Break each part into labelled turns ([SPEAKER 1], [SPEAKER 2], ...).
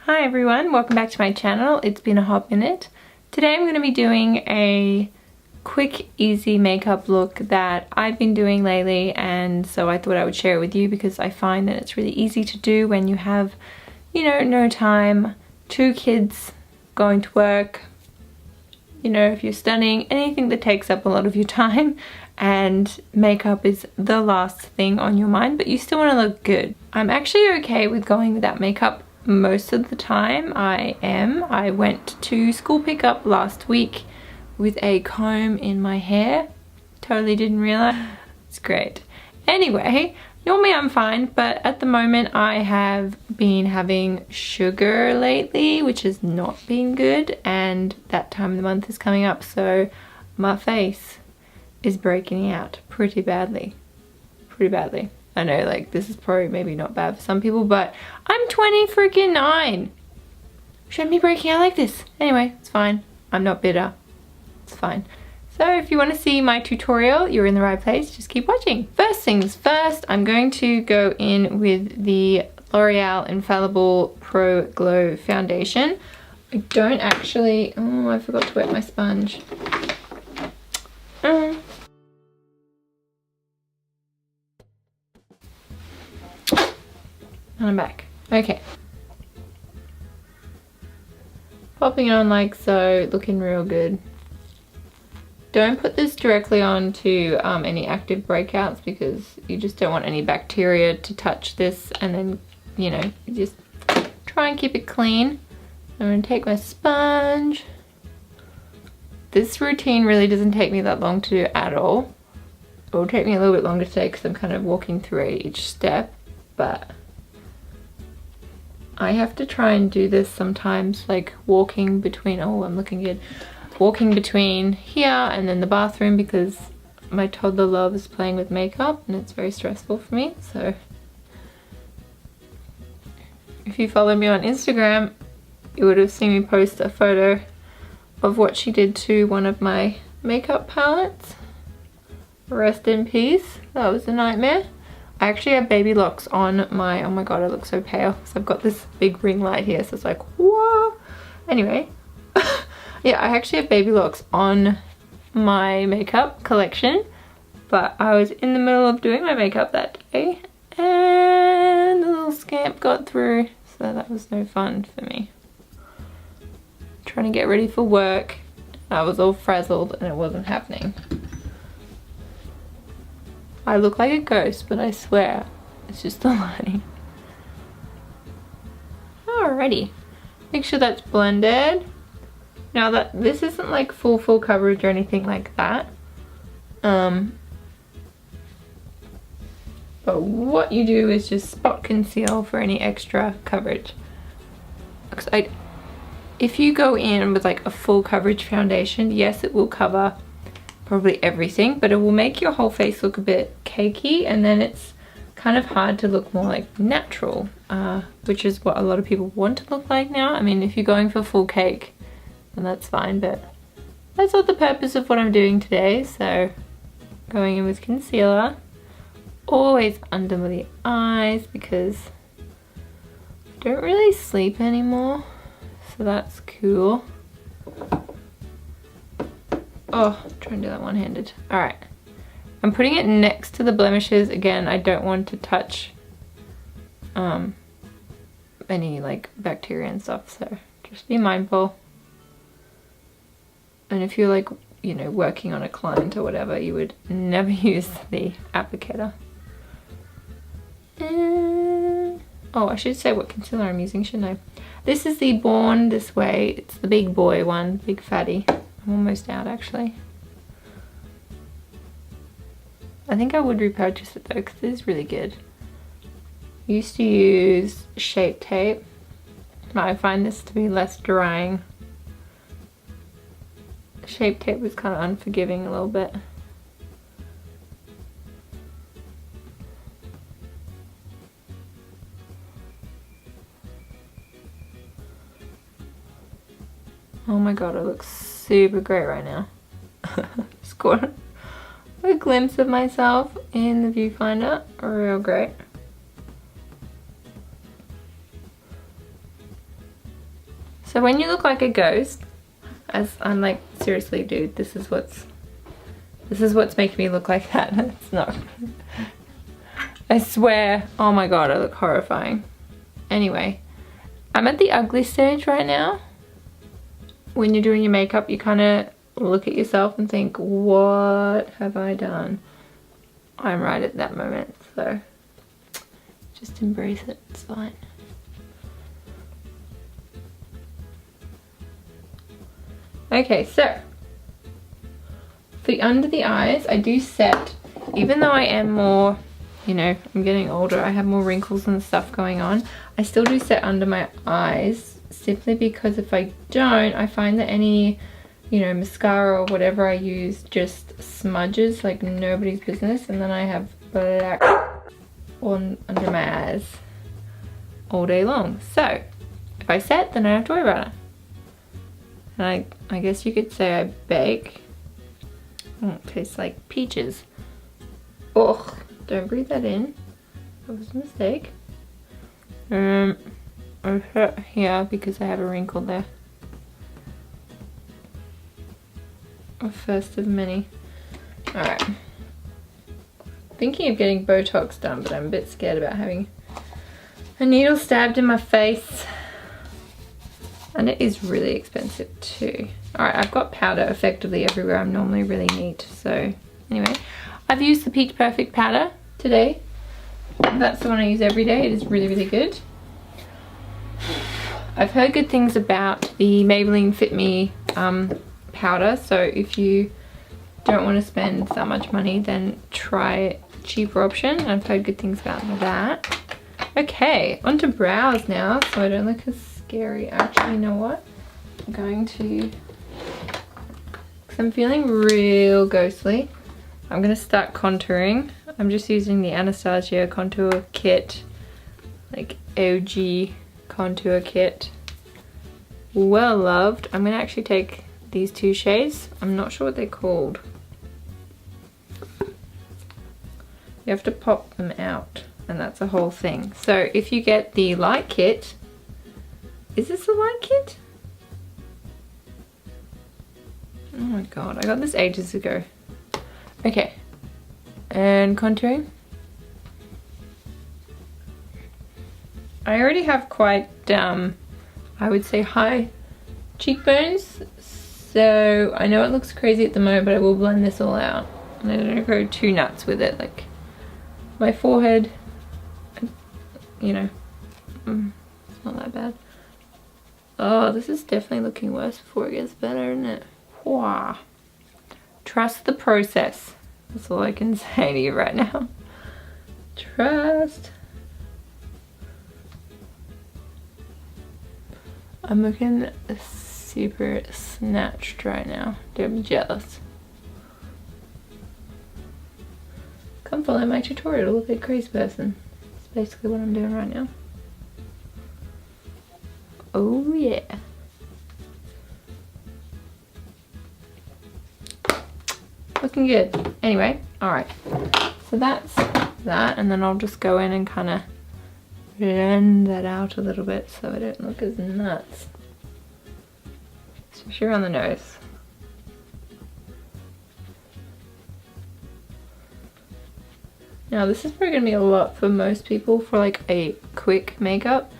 [SPEAKER 1] Hi everyone, welcome back to my channel. It's been a hot minute. Today I'm going to be doing a quick, easy makeup look that I've been doing lately, and so I thought I would share it with you because I find that it's really easy to do when you have, no time, 2 kids, going to work, if you're studying, anything that takes up a lot of your time, and makeup is the last thing on your mind, but you still want to look good. I'm actually okay with going without makeup most of the time. I went to school pickup last week with a comb in my hair. Totally didn't realize. It's great. Anyway, normally I'm fine, but at the moment I have been having sugar lately, which has not been good, and that time of the month is coming up, so my face is breaking out pretty badly. I know, like, this is probably maybe not bad for some people, but I'm 29. Shouldn't be breaking out like this. Anyway, it's fine. I'm not bitter. It's fine. So if you want to see my tutorial, you're in the right place. Just keep watching. First things first, I'm going to go in with the L'Oreal Infallible Pro Glow Foundation. I don't actually... Oh, I forgot to wet my sponge. And I'm back. Okay. Popping it on like so, looking real good. Don't put this directly onto any active breakouts because you just don't want any bacteria to touch this, and then, you just try and keep it clean. I'm going to take my sponge. This routine really doesn't take me that long to do at all. It will take me a little bit longer today because I'm kind of walking through each step, but I have to try and do this sometimes, like walking between, oh, I'm looking good, walking between here and then the bathroom, because my toddler loves playing with makeup and it's very stressful for me. So if you follow me on Instagram, you would have seen me post a photo of what she did to one of my makeup palettes. Rest in peace. That was a nightmare. I actually have baby locks on my, oh my god, I look so pale because I've got this big ring light here, so it's like, whoa. Anyway, yeah, I actually have baby locks on my makeup collection, but I was in the middle of doing my makeup that day and the little scamp got through, so that was no fun for me. Trying to get ready for work, I was all frazzled and it wasn't happening. I look like a ghost, but I swear it's just the lighting. Alrighty, make sure that's blended. Now that this isn't like full coverage or anything like that, but what you do is just spot conceal for any extra coverage. Because if you go in with like a full coverage foundation, yes, it will cover probably everything, but it will make your whole face look a bit cakey, and then it's kind of hard to look more like natural, which is what a lot of people want to look like now. I mean, if you're going for full cake, then that's fine, but that's not the purpose of what I'm doing today. So going in with concealer, always under the eyes because I don't really sleep anymore, so that's cool. Oh, try and do that one-handed. Alright. I'm putting it next to the blemishes. Again, I don't want to touch any like bacteria and stuff, so just be mindful. And if you're like, working on a client or whatever, you would never use the applicator. Oh, I should say what concealer I'm using, shouldn't I? This is the Born This Way. It's the big boy one, big fatty. I'm almost out actually. I think I would repurchase it though because it is really good. I used to use Shape Tape, but I find this to be less drying. Shape Tape was kind of unforgiving a little bit. Oh my god, it looks super great right now. Just got a glimpse of myself in the viewfinder. Real great. So when you look like a ghost, as I'm like, seriously dude, this is what's making me look like that. It's not. I swear, oh my god, I look horrifying. Anyway, I'm at the ugly stage right now. When you're doing your makeup, you kind of look at yourself and think, what have I done? I'm right at that moment, so just embrace it, it's fine. Okay, so for under the eyes, I do set, even though I am more, you know, I'm getting older, I have more wrinkles and stuff going on, I still do set under my eyes, simply because if I don't, I find that any, you know, mascara or whatever I use just smudges like nobody's business, and then I have black on under my eyes all day long. So if I set, then I don't have to worry about it. And I guess you could say I bake. Oh, it tastes like peaches. Ugh, don't breathe that in. That was a mistake. I hurt here because I have a wrinkle there. A first of many. Alright. Thinking of getting Botox done, but I'm a bit scared about having a needle stabbed in my face. And it is really expensive too. Alright, I've got powder effectively everywhere. I'm normally really neat. So anyway, I've used the Peach Perfect powder today. That's the one I use every day. It is really, really good. I've heard good things about the Maybelline Fit Me powder. So if you don't want to spend that much money, then try a cheaper option. I've heard good things about that. Okay, onto brows now, so I don't look as scary. Actually, you know what? I'm going to, because I'm feeling real ghostly, I'm going to start contouring. I'm just using the Anastasia contour kit, like OG contour kit. Well loved. I'm going to actually take these two shades. I'm not sure what they're called. You have to pop them out, and that's a whole thing. So if you get the light kit, is this a light kit? Oh my god, I got this ages ago. Okay, and contouring. I already have quite, I would say high cheekbones, so I know it looks crazy at the moment, but I will blend this all out. And I don't go too nuts with it, like my forehead, you know, it's not that bad. Oh, this is definitely looking worse before it gets better, isn't it? Wow. Trust the process. That's all I can say to you right now. Trust. I'm looking super snatched right now. Don't be jealous. Come follow my tutorial, look like a crazy person. That's basically what I'm doing right now. Oh yeah. Looking good. Anyway, alright. So that's that, and then I'll just go in and kind of blend that out a little bit so I don't look as nuts. Especially around the nose. Now this is probably going to be a lot for most people for like a quick makeup.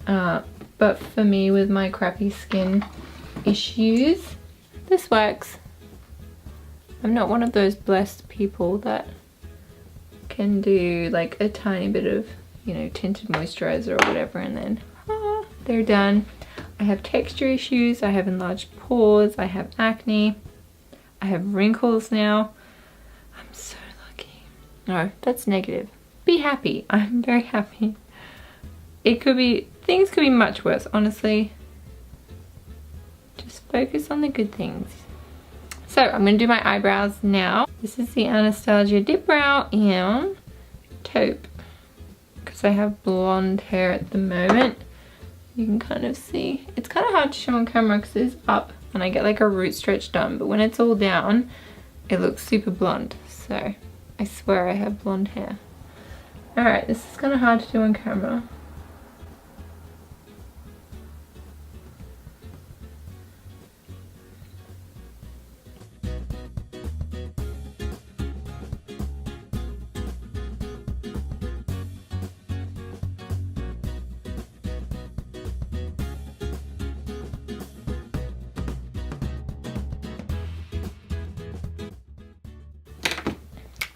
[SPEAKER 1] But for me, with my crappy skin issues, this works. I'm not one of those blessed people that can do like a tiny bit of, you know, tinted moisturizer or whatever and then they're done. I have texture issues, I have enlarged pores, I have acne, I have wrinkles now. I'm so lucky. No, that's negative. Be happy. I'm very happy. It could be, things could be much worse, honestly. Just focus on the good things. So I'm going to do my eyebrows now. This is the Anastasia Dip Brow in taupe. Because I have blonde hair at the moment. You can kind of see. It's kind of hard to show on camera because it's up and I get like a root stretch done. But when it's all down, it looks super blonde. So I swear I have blonde hair. Alright, this is kind of hard to do on camera.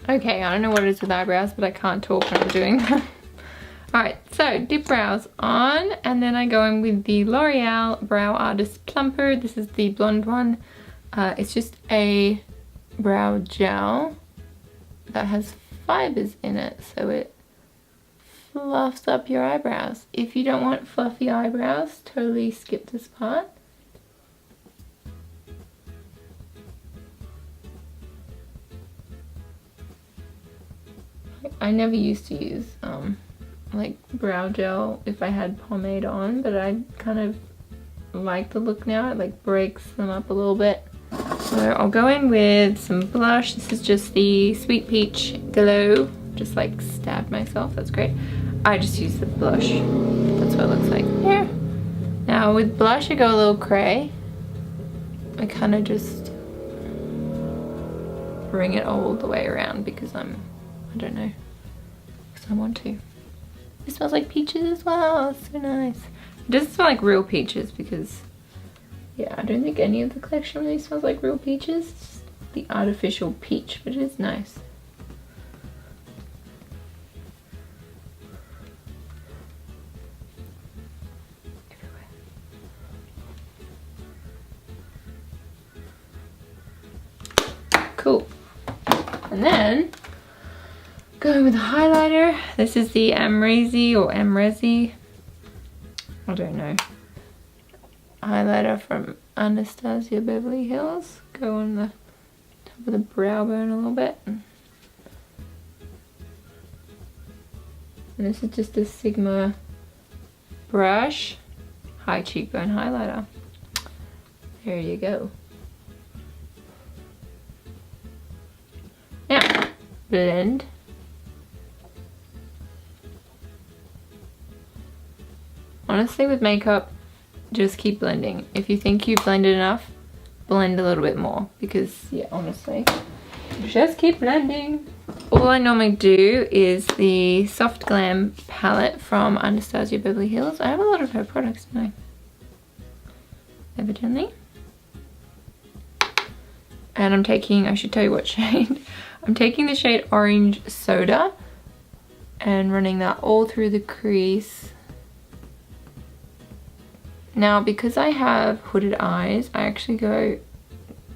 [SPEAKER 1] Okay, I don't know what it is with eyebrows, but I can't talk when I'm doing that. Alright, so dip brows on, and then I go in with the L'Oreal Brow Artist Plumper. This is the blonde one. It's just a brow gel that has fibers in it, so it fluffs up your eyebrows. If you don't want fluffy eyebrows, totally skip this part. I never used to use like brow gel if I had pomade on, but I kind of like the look now. It like breaks them up a little bit. So I'll go in with some blush. This is just the Sweet Peach Glow. Just like stabbed myself, that's great. I just use the blush. That's what it looks like here. Now with blush I go a little cray. I kind of just bring it all the way around because I don't know, because I want to. It smells like peaches as well, it's so nice. It doesn't smell like real peaches because, yeah, I don't think any of the collection really smells like real peaches. It's just the artificial peach, but it is nice. Cool. And then going with a highlighter. This is the Amrezi or Amrezi, I don't know, highlighter from Anastasia Beverly Hills. Go on the top of the brow bone a little bit. And this is just a Sigma brush high cheekbone highlighter. There you go. Now, blend. Honestly, with makeup, just keep blending. If you think you've blended enough, blend a little bit more because, yeah, honestly, just keep blending. All I normally do is the Soft Glam palette from Anastasia Beverly Hills. I have a lot of her products, don't I? Evidently. And I'm taking, I should tell you what shade. I'm taking the shade Orange Soda and running that all through the crease. Now, because I have hooded eyes, I actually go,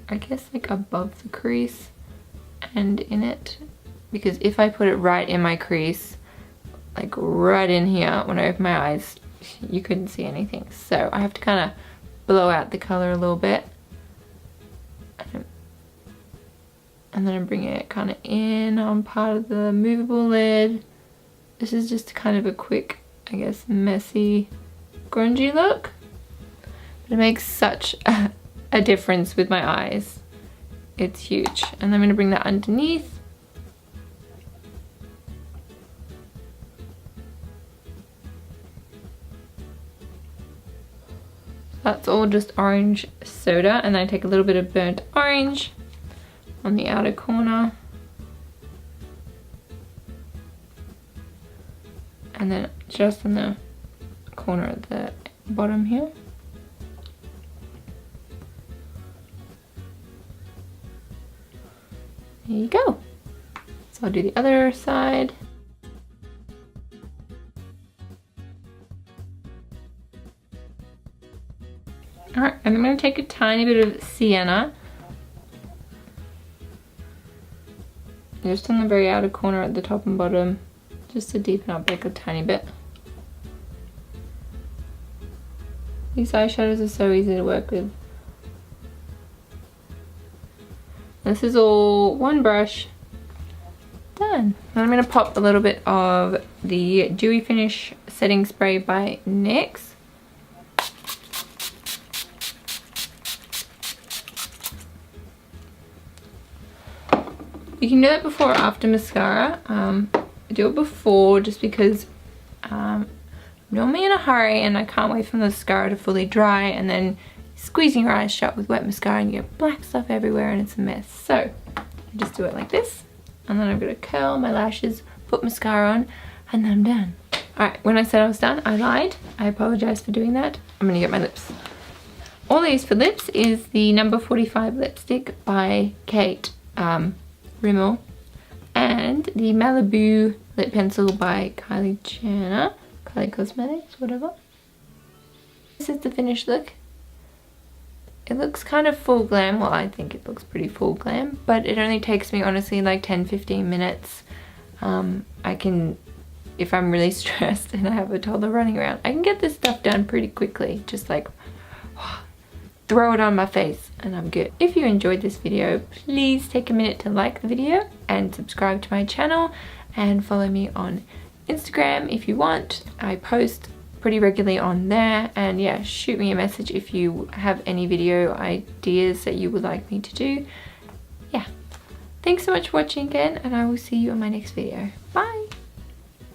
[SPEAKER 1] I guess, like above the crease and in it. Because if I put it right in my crease, like right in here, when I open my eyes, you couldn't see anything. So I have to kind of blow out the color a little bit. And then I'm bringing it kind of in on part of the movable lid. This is just kind of a quick, I guess, messy, grungy look. But it makes such a difference with my eyes. It's huge. And I'm going to bring that underneath. That's all just Orange Soda. And then I take a little bit of burnt orange on the outer corner, and then just on the corner at the bottom here. There you go. So I'll do the other side. Alright, and I'm going to take a tiny bit of sienna, just on the very outer corner at the top and bottom, just to deepen up like a tiny bit. These eyeshadows are so easy to work with. This is all one brush. Done. Then I'm going to pop a little bit of the Dewy Finish Setting Spray by NYX. You can do it before or after mascara. I do it before just because I'm normally in a hurry and I can't wait for the mascara to fully dry, and then squeezing your eyes shut with wet mascara and you get black stuff everywhere and it's a mess. So I just do it like this, and then I'm going to curl my lashes, put mascara on, and then I'm done. Alright, when I said I was done, I lied. I apologize for doing that. I'm going to get my lips. All I use for lips is the number 45 lipstick by Kate Rimmel, and and the Malibu lip pencil by Kylie Jenner. Kylie Cosmetics, whatever. This is the finished look. It looks kind of full glam. Well, I think it looks pretty full glam, but it only takes me honestly like 10-15 minutes. I can, if I'm really stressed and I have a toddler running around, I can get this stuff done pretty quickly. Just like throw it on my face and I'm good. If you enjoyed this video, please take a minute to like the video and subscribe to my channel and follow me on Instagram if you want. I post pretty regularly on there, and yeah, shoot me a message if you have any video ideas that you would like me to do. Yeah, thanks so much for watching again, and I will see you in my next video. Bye.